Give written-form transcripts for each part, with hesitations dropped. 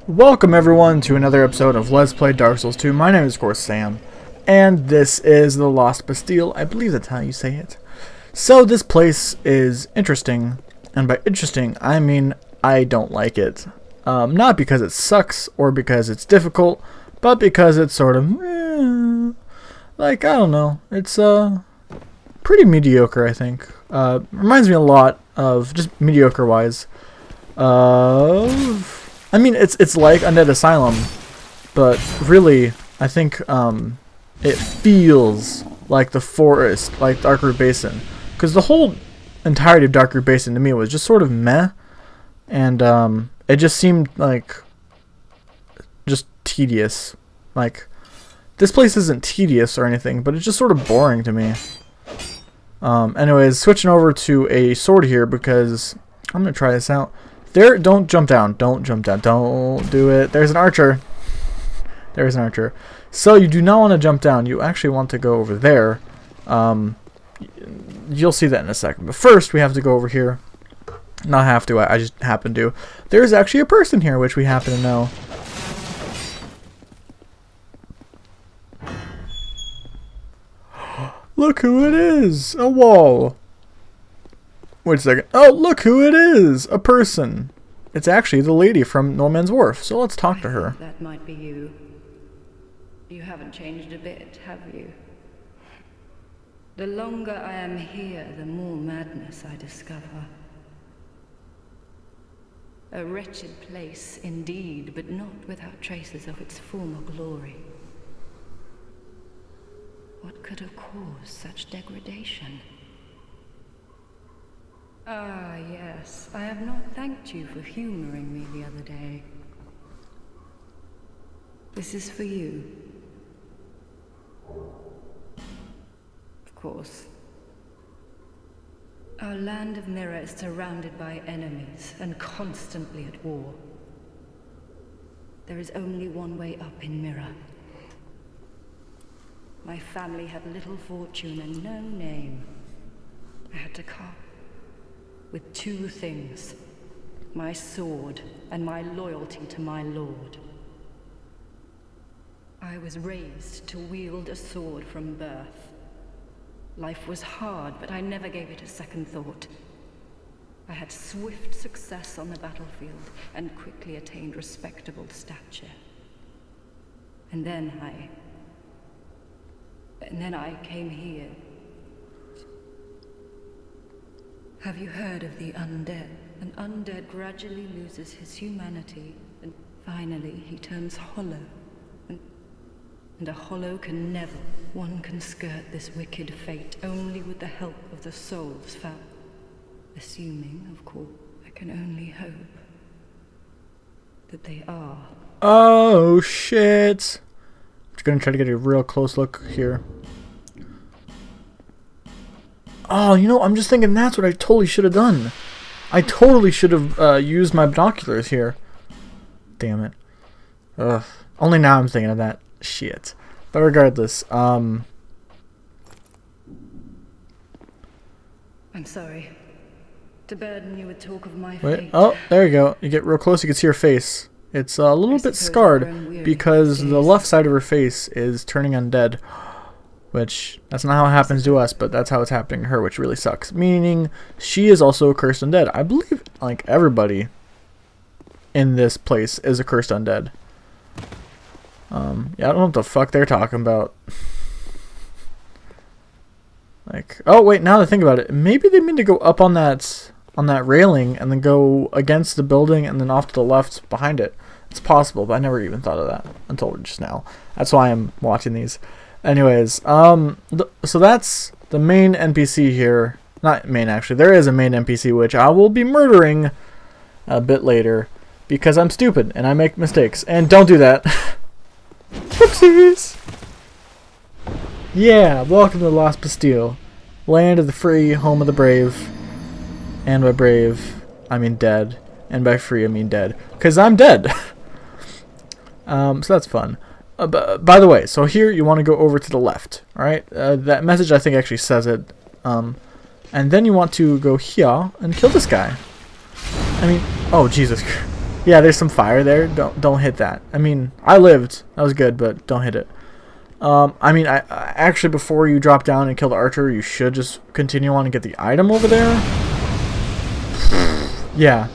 Welcome everyone to another episode of Let's Play Dark Souls 2. My name is of course Sam, and this is the Lost Bastille. I believe that's how you say it. So this place is interesting, and by interesting I mean I don't like it. Not because it sucks or because it's difficult, but because it's sort of like, I don't know, it's pretty mediocre, I think. Reminds me a lot of, just mediocre wise, I mean, it's like Undead Asylum, but really, I think it feels like the forest, like Darkroot Basin, because the whole entirety of Darkroot Basin to me was just sort of meh, and it just seemed like just tedious. Like, this place isn't tedious or anything, but it's just sort of boring to me. Anyways, switching over to a sword here because I'm gonna try this out. There, don't jump down. Don't jump down. Don't do it. There's an archer. There's an archer. So you do not want to jump down. You actually want to go over there. You'll see that in a second. But first, we have to go over here. Not have to. I just happen to. There's actually a person here, which we happen to know. Look who it is. A wall. Wait a second. Oh, look who it is! A person. It's actually the lady from No Man's Wharf, so let's talk to her. That might be you. You haven't changed a bit, have you? The longer I am here, the more madness I discover. A wretched place indeed, but not without traces of its former glory. What could have caused such degradation? Ah, yes. I have not thanked you for humoring me the other day. This is for you. Of course. Our land of Mirror is surrounded by enemies and constantly at war. There is only one way up in Mirror. My family had little fortune and no name. I had to cope with two things: my sword and my loyalty to my lord. I was raised to wield a sword from birth. Life was hard, but I never gave it a second thought. I had swift success on the battlefield and quickly attained respectable stature. And then I came here. Have you heard of the undead? An undead gradually loses his humanity, and finally he turns hollow. And a hollow can never. One can skirt this wicked fate only with the help of the souls found. Assuming, of course, I can only hope that they are. Oh, shit. I'm just gonna try to get a real close look here. Oh, you know, I'm just thinking that's what I totally should have done. I totally should have used my binoculars here. Damn it. Ugh. Only now I'm thinking of that. Shit. But regardless, I'm sorry to burden you with talk of my fate. Oh, there you go. You get real close, you can see her face. It's a little bit scarred because the left side of her face is turning undead. Which, that's not how it happens to us, but that's how it's happening to her, which really sucks. Meaning, she is also a cursed undead. I believe, like, everybody in this place is a cursed undead. Yeah, I don't know what the fuck they're talking about. Like, oh, wait, now that I think about it, maybe they mean to go up on that railing and then go against the building and then off to the left behind it. It's possible, but I never even thought of that until just now. That's why I'm watching these. Anyways, so that's the main NPC here. Not main, actually. There is a main NPC, which I will be murdering a bit later because I'm stupid and I make mistakes. And don't do that. Whoopsies! Yeah, welcome to the Lost Bastille. Land of the free, home of the brave. And by brave, I mean dead. And by free, I mean dead. Because I'm dead. So that's fun. By the way, so here you want to go over to the left, alright? That message I think actually says it. And then you want to go here and kill this guy. I mean, oh Jesus. Yeah, there's some fire there. Don't hit that. I mean, I lived. That was good, but don't hit it. I mean, I actually, before you drop down and kill the archer, you should just continue on and get the item over there. Yeah.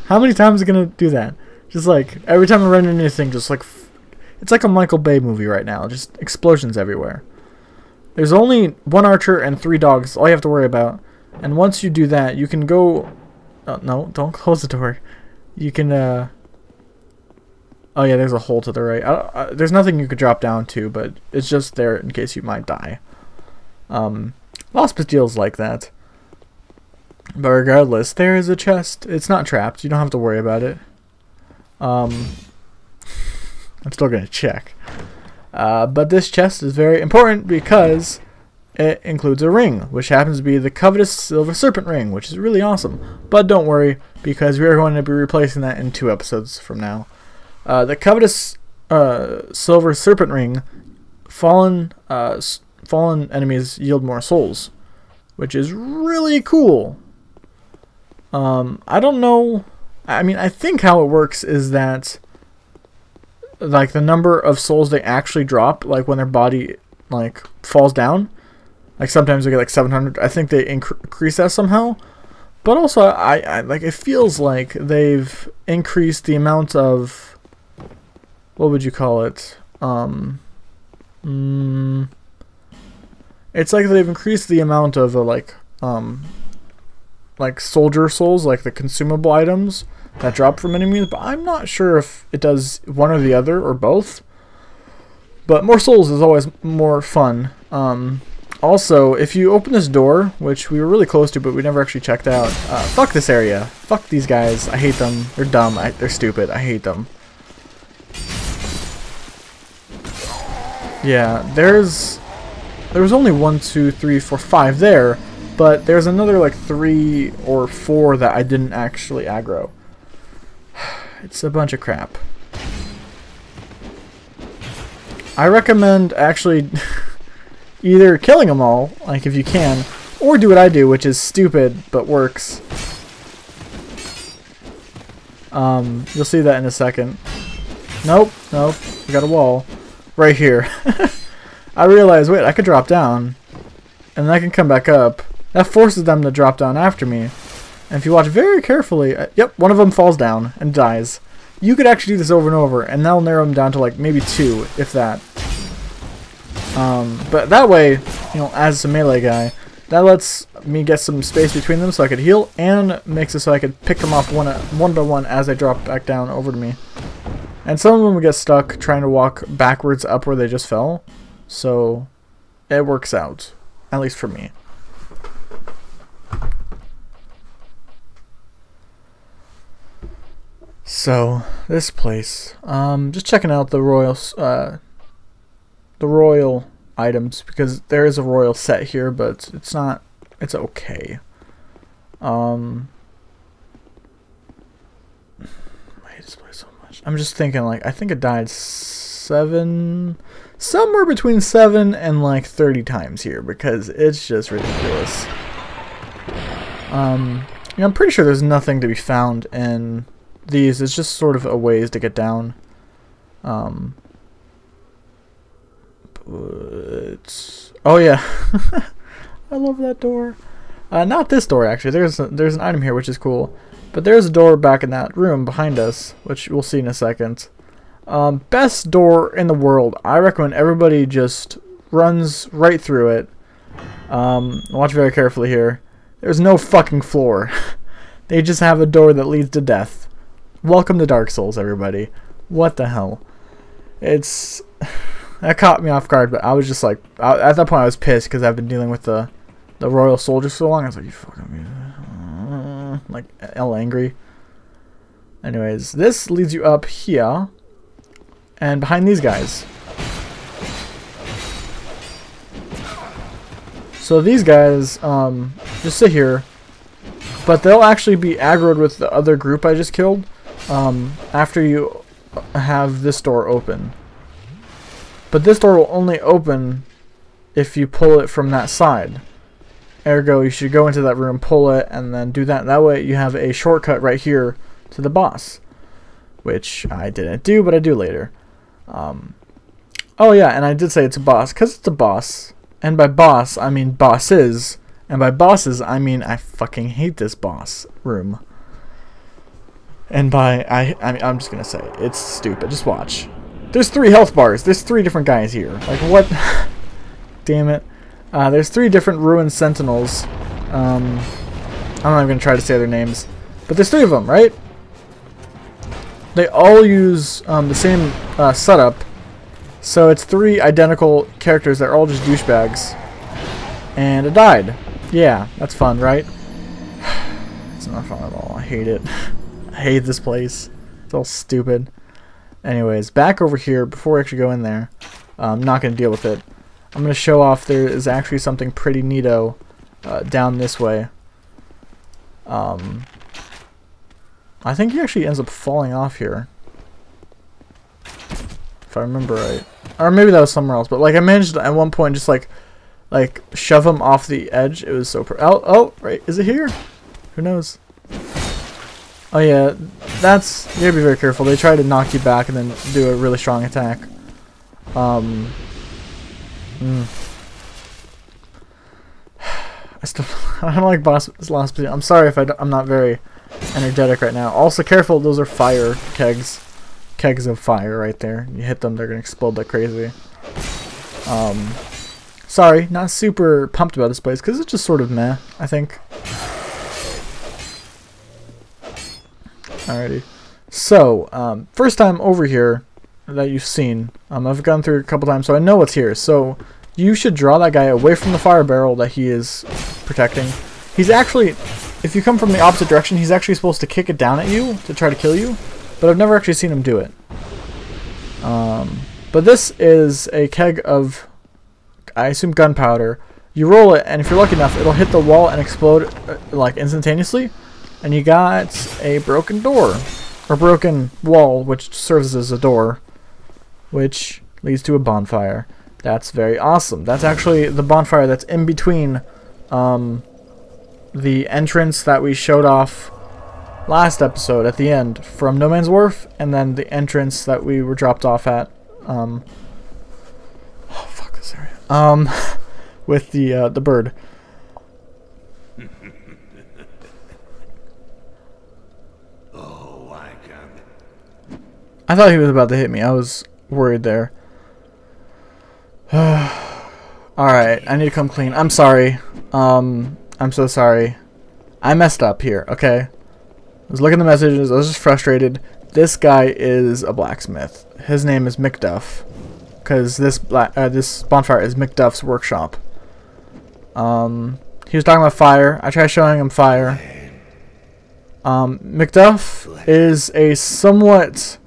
How many times is it gonna do that? Just like every time I run into anything, just like it's like a Michael Bay movie right now. Just explosions everywhere. There's only one archer and 3 dogs. All you have to worry about. And once you do that, you can go. No, don't close the door. You can. Oh yeah, there's a hole to the right. There's nothing you could drop down to, but it's just there in case you might die. Lost Bastille's like that. But regardless, there is a chest. It's not trapped. You don't have to worry about it. I'm still gonna check. But this chest is very important because it includes a ring, which happens to be the covetous silver serpent ring, which is really awesome. But don't worry, because we are going to be replacing that in 2 episodes from now. The covetous silver serpent ring, fallen enemies yield more souls, which is really cool. I don't know. I mean, I think how it works is that, like, the number of souls they actually drop, like when their body like falls down, like sometimes they get like 700. I think they increase that somehow. But also, I like, it feels like they've increased the amount of, what would you call it? It's like they've increased the amount of like soldier souls, like the consumable items that drop from enemies, but I'm not sure if it does one or the other or both. But more souls is always more fun. Also, if you open this door, which we were really close to but we never actually checked out, fuck this area. Fuck these guys. I hate them. They're dumb. They're stupid. I hate them. Yeah, there was only 1, 2, 3, 4, 5 there, but there's another like 3 or 4 that I didn't actually aggro. It's a bunch of crap. I recommend actually either killing them all, like if you can, or do what I do, which is stupid but works. You'll see that in a second. Nope, we got a wall right here. I realized, wait, I could drop down and then I can come back up. That forces them to drop down after me. And if you watch very carefully, yep, one of them falls down and dies. You could actually do this over and over, and that'll narrow them down to like maybe 2, if that. But that way, you know, as a melee guy, that lets me get some space between them so I could heal, and makes it so I could pick them off one by one as they drop back down over to me. And some of them would get stuck trying to walk backwards up where they just fell, so it works out, at least for me. So this place, just checking out the royal items, because there is a royal set here, but it's not. It's okay. I hate this place so much. I'm just thinking, like, I think it died somewhere between 7 and like 30 times here, because it's just ridiculous. You know, I'm pretty sure there's nothing to be found in these. It's just sort of a ways to get down. But oh yeah, I love that door. Not this door actually. There's an item here which is cool, but there's a door back in that room behind us, which we'll see in a second. Best door in the world. I recommend everybody just runs right through it. Watch very carefully here. There's no fucking floor. They just have a door that leads to death. Welcome to Dark Souls, everybody. What the hell? It's that caught me off guard, but I was just like, at that point I was pissed because I've been dealing with the royal soldiers so long. I was like, you fucking like all angry. Anyways, this leads you up here and behind these guys. So these guys just sit here, but they'll actually be aggroed with the other group I just killed after you have this door open. But this door will only open if you pull it from that side. Ergo, you should go into that room, pull it, and then do that. That way you have a shortcut right here to the boss, which I didn't do, but I do later. Oh yeah, and I did say it's a boss because it's a boss, and by boss I mean bosses, and by bosses I mean I fucking hate this boss room. And by I'm just gonna say it's stupid. Just watch. There's 3 health bars. There's 3 different guys here. Like what? Damn it. There's 3 different ruined sentinels. I'm not even gonna try to say their names, but there's 3 of them, right? They all use the same setup, so it's 3 identical characters that are all just douchebags. And it died. Yeah, that's fun, right? It's not fun at all. I hate it. I hate this place. It's all stupid. Anyways, back over here, before we actually go in there, I'm not going to deal with it. I'm going to show off there is actually something pretty neato down this way. I think he actually ends up falling off here, if I remember right. Or maybe that was somewhere else, but like I managed to, at one point just like shove him off the edge. It was so oh, right, is it here? Who knows? Oh yeah, that's, you gotta be very careful. They try to knock you back and then do a really strong attack. I don't like boss last. I'm sorry if I'm not very energetic right now. Also careful, those are fire kegs. Kegs of fire right there. You hit them, they're gonna explode like crazy. Sorry, not super pumped about this place because it's just sort of meh, I think. Alrighty. So, first time over here that you've seen. I've gone through it a couple times, so I know what's here. So, you should draw that guy away from the fire barrel that he is protecting. He's actually, if you come from the opposite direction, he's actually supposed to kick it down at you to try to kill you. But I've never actually seen him do it. But this is a keg of, I assume, gunpowder. You roll it, and if you're lucky enough, it'll hit the wall and explode like instantaneously. And you got a broken door, or broken wall, which serves as a door, which leads to a bonfire. That's very awesome. That's actually the bonfire that's in between the entrance that we showed off last episode at the end from No Man's Wharf, and then the entrance that we were dropped off at. Oh fuck this area. With the bird. I thought he was about to hit me. I was worried there. Alright, I need to come clean. I'm sorry. I'm so sorry. I messed up here, okay? I was looking at the messages. I was just frustrated. This guy is a blacksmith. His name is McDuff. Because this bonfire is McDuff's workshop. He was talking about fire. I tried showing him fire. McDuff is a somewhat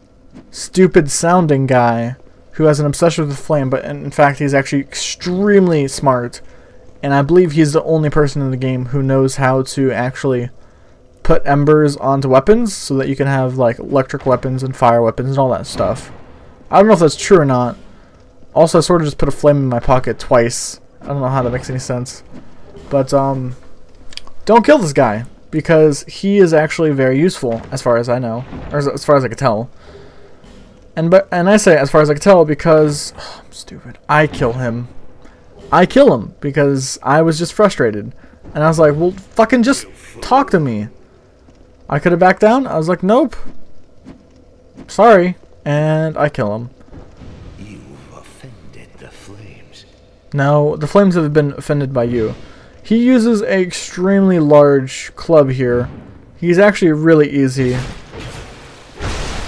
stupid sounding guy who has an obsession with flame, but in fact he's actually extremely smart, and I believe he's the only person in the game who knows how to actually put embers onto weapons so that you can have like electric weapons and fire weapons and all that stuff. I don't know if that's true or not. Also, I sort of just put a flame in my pocket twice. I don't know how that makes any sense, but don't kill this guy because he is actually very useful as far as I know, or as far as I could tell. And I say as far as I can tell because I'm stupid. I kill him. I kill him because I was just frustrated. And I was like, well, fucking just talk to me. I could have backed down. I was like, nope. Sorry. And I kill him. You've offended the flames. No, the flames have been offended by you. He uses an extremely large club here. He's actually really easy.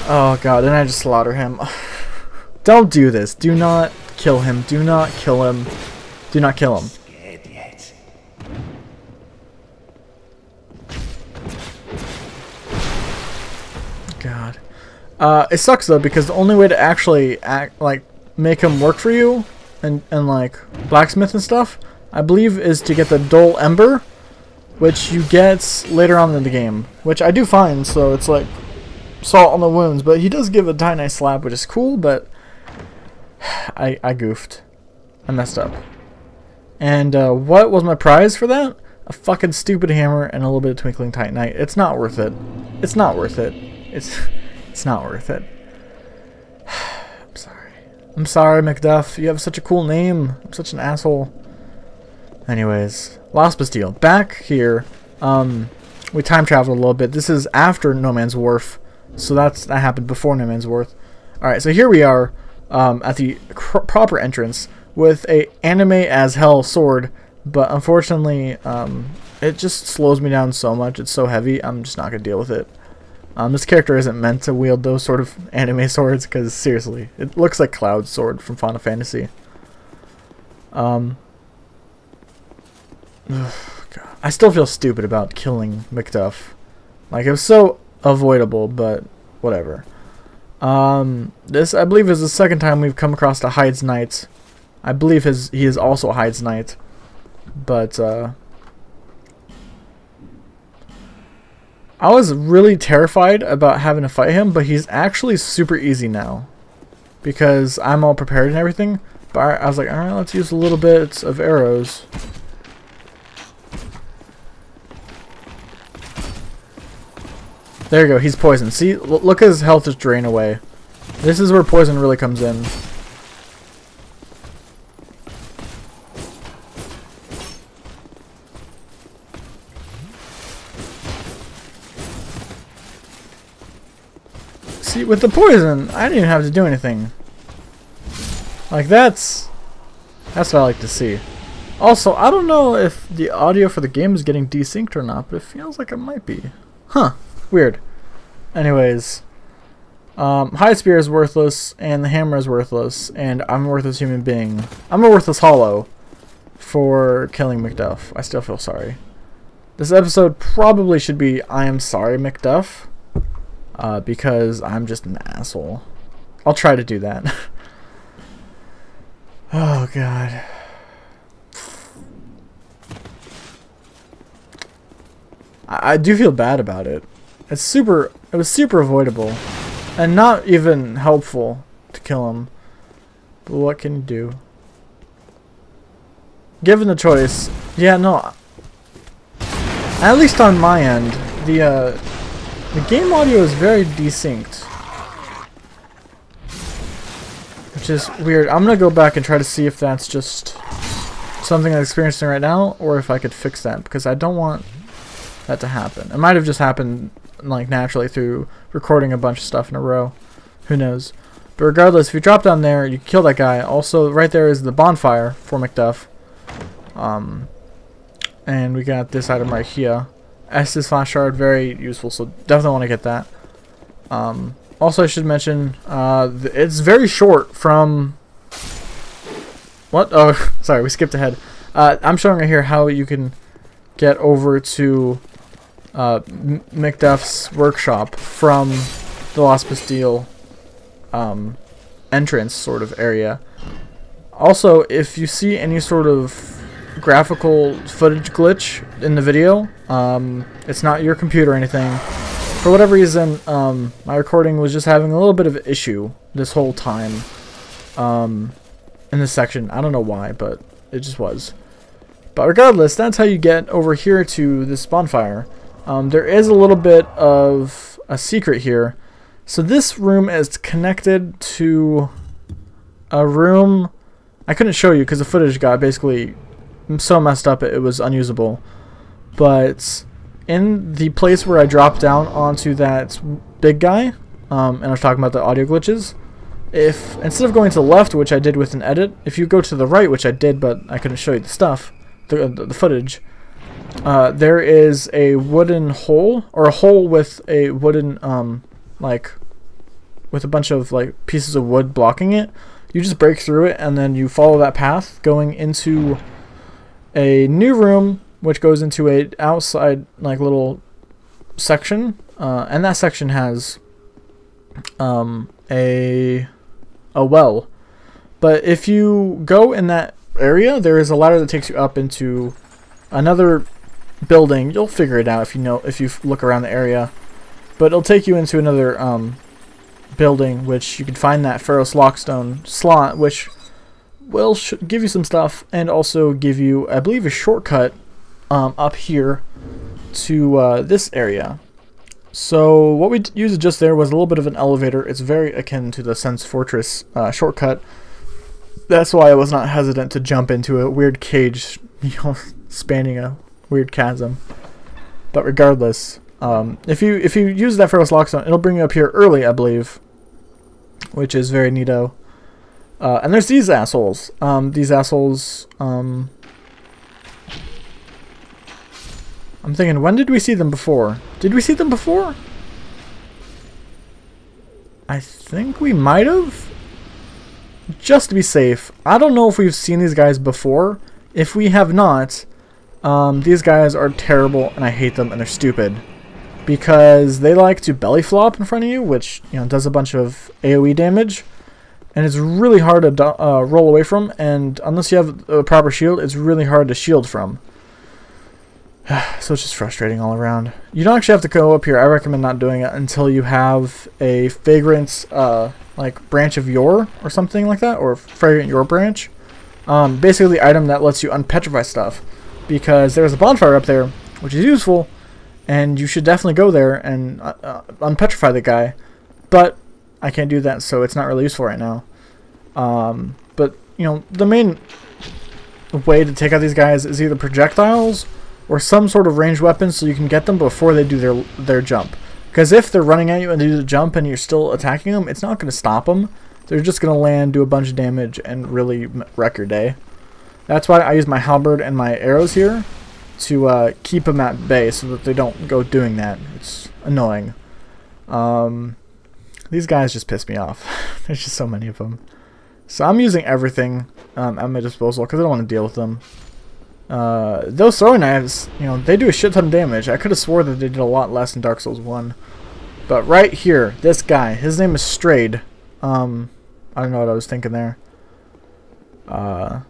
Oh god, and I just slaughter him. Don't do this. Do not kill him. Do not kill him. Do not kill him. God. It sucks though because the only way to actually make him work for you and like blacksmith and stuff, I believe, is to get the dull ember, which you get later on in the game, which I do find, so it's like salt on the wounds, but he does give a tiny nice slap, which is cool, but I goofed. I messed up. And what was my prize for that? a fucking stupid hammer and a little bit of twinkling titanite. It's not worth it. It's not worth it. It's not worth it. I'm sorry. I'm sorry, McDuff. You have such a cool name. I'm such an asshole. Anyways, Lost Bastille. Back here, we time traveled a little bit. This is after No Man's Wharf, so that happened before No Man's Wharf. Alright, so here we are at the proper entrance with a anime as hell sword, but unfortunately it just slows me down so much. It's so heavy, I'm just not going to deal with it. This character isn't meant to wield those sort of anime swords, because seriously, it looks like Cloud's sword from Final Fantasy. Ugh, God. I still feel stupid about killing McDuff. Like, it was so avoidable, but whatever. This, I believe, is the second time we've come across a Hyde's Knight. I believe he is also Hyde's Knight. But, I was really terrified about having to fight him, but he's actually super easy now. Because I'm all prepared and everything. But I was like, alright, let's use a little bit of arrows. There you go, he's poisoned. See, look at his health just drain away. This is where poison really comes in. See, with the poison, I didn't even have to do anything. Like, that's what I like to see. Also, I don't know if the audio for the game is getting desynced or not, but it feels like it might be. Huh. Weird. Anyways, High Spear is worthless, and the hammer is worthless, and I'm a worthless human being. I'm a worthless hollow for killing McDuff. I still feel sorry. This episode probably should be I am sorry, McDuff, because I'm just an asshole. I'll try to do that. Oh, God. I do feel bad about it. It was super avoidable and not even helpful to kill him. But what can you do? Given the choice, yeah, no. At least on my end, the game audio is very desynced, which is weird. I'm gonna go back and try to see if that's just something I'm experiencing right now, or if I could fix that, because I don't want that to happen. It might have just happened like naturally through recording a bunch of stuff in a row. Who knows? But regardless, if you drop down there, you kill that guy. Also, right there is the bonfire for McDuff. And we got this item right here. Estus Flash Shard, very useful, so definitely want to get that. Also, I should mention, it's very short from... What? Oh, sorry, we skipped ahead. I'm showing right here how you can get over to McDuff's workshop from the Lost Bastille entrance sort of area. Also, if you see any sort of graphical footage glitch in the video, it's not your computer or anything. For whatever reason, my recording was just having a little bit of an issue this whole time in this section. I don't know why, but it just was. But regardless, that's how you get over here to this bonfire. There is a little bit of a secret here. So this room is connected to a room I couldn't show you because the footage got basically so messed up it was unusable. But in the place where I dropped down onto that big guy, and I was talking about the audio glitches, if instead of going to the left, which I did with an edit, if you go to the right, which I did but I couldn't show you the stuff, the footage, there is a wooden hole, or a hole with a wooden like with a bunch of like pieces of wood blocking it. You just break through it and then you follow that path going into a new room which goes into a outside like little section, and that section has a well. But if you go in that area, there is a ladder that takes you up into another building. You'll figure it out if you look around the area. But it'll take you into another building, which you can find that Pharaoh's Lockstone slot, which will give you some stuff and also give you, I believe, a shortcut up here to this area. So what we used just there was a little bit of an elevator. It's very akin to the Sense Fortress shortcut. That's why I was not hesitant to jump into a weird cage, spanning a weird chasm. But regardless, if you use that Ferrous Lockstone, it'll bring you up here early, I believe, which is very neato. And there's these assholes. I'm thinking, when did we see them before? Did we see them before? I think we might have. Just to be safe. I don't know if we've seen these guys before. If we have not, these guys are terrible and I hate them and they're stupid. Because they like to belly flop in front of you, which does a bunch of AoE damage. And it's really hard to roll away from, and unless you have a proper shield, it's really hard to shield from. So it's just frustrating all around. You don't actually have to go up here. I recommend not doing it until you have a Vagrant, like branch of Yore or something like that, or Fragrant Yore branch. Basically the item that lets you unpetrify stuff, because there's a bonfire up there, which is useful, and you should definitely go there and unpetrify the guy. But I can't do that, so it's not really useful right now. But the main way to take out these guys is either projectiles or some sort of ranged weapon, so you can get them before they do their jump. Because if they're running at you and they do the jump and you're still attacking them, it's not going to stop them. They're just going to land, do a bunch of damage, and really wreck your day. That's why I use my halberd and my arrows here to keep them at bay so that they don't go doing that. It's annoying. These guys just piss me off. There's just so many of them. So I'm using everything at my disposal because I don't want to deal with them. Those throwing knives, they do a shit ton of damage. I could have swore that they did a lot less in Dark Souls 1. But right here, this guy, his name is Strayed. I don't know what I was thinking there. A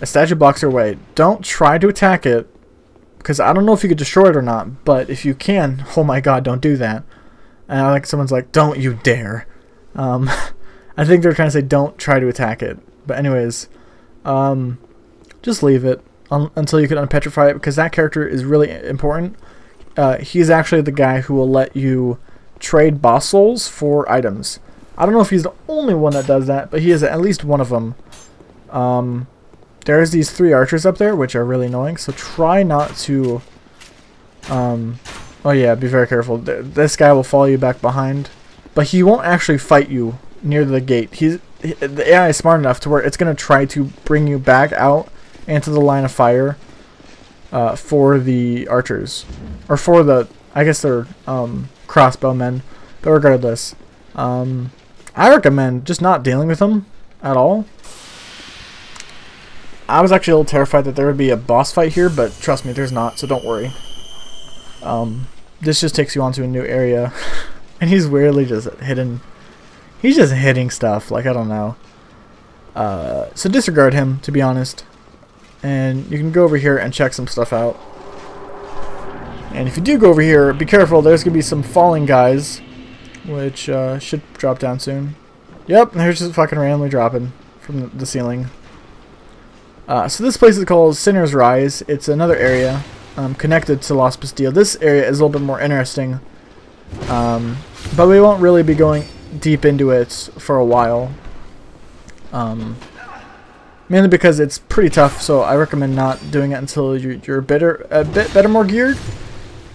statue blocks your way. Don't try to attack it, because I don't know if you could destroy it or not, but if you can, oh my god, don't do that. And someone's like, don't you dare. I think they're trying to say don't try to attack it. But anyways, just leave it until you can unpetrify it, because that character is really important. He's actually the guy who will let you trade boss souls for items. I don't know if he's the only one that does that, but he is at least one of them. There's these 3 archers up there, which are really annoying, so try not to... oh yeah, be very careful. This guy will follow you back behind, but he won't actually fight you near the gate. The AI is smart enough to where it's going to try to bring you back out into the line of fire for the archers. Or for the... I guess they're crossbowmen. But regardless, I recommend just not dealing with them at all. I was actually a little terrified that there would be a boss fight here, but trust me, there's not, so don't worry. This just takes you onto a new area. And he's weirdly just hidden. He's just hitting stuff, like, I don't know. So disregard him, to be honest. And you can go over here and check some stuff out. And if you do go over here, be careful, there's going to be some falling guys, which should drop down soon. Yep, there's just fucking randomly dropping from the ceiling. So this place is called Sinner's Rise. It's another area connected to Lost Bastille. This area is a little bit more interesting, but we won't really be going deep into it for a while. Mainly because it's pretty tough, so I recommend not doing it until you're a bit better, more geared.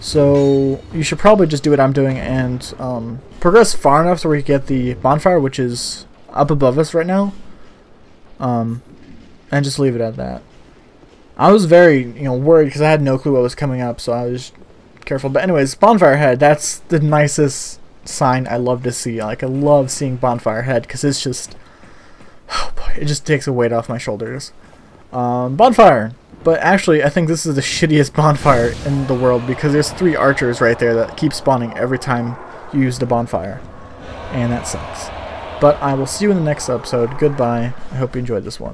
So you should probably just do what I'm doing and progress far enough to where you get the bonfire, which is up above us right now. And just leave it at that. I was very, worried because I had no clue what was coming up, so I was careful. But anyways, bonfire head, that's the nicest sign I love to see. Like, I love seeing bonfire head because it's just, oh boy, it just takes a weight off my shoulders. Bonfire. But actually, I think this is the shittiest bonfire in the world because there's 3 archers right there that keep spawning every time you use the bonfire. And that sucks. But I will see you in the next episode. Goodbye. I hope you enjoyed this one.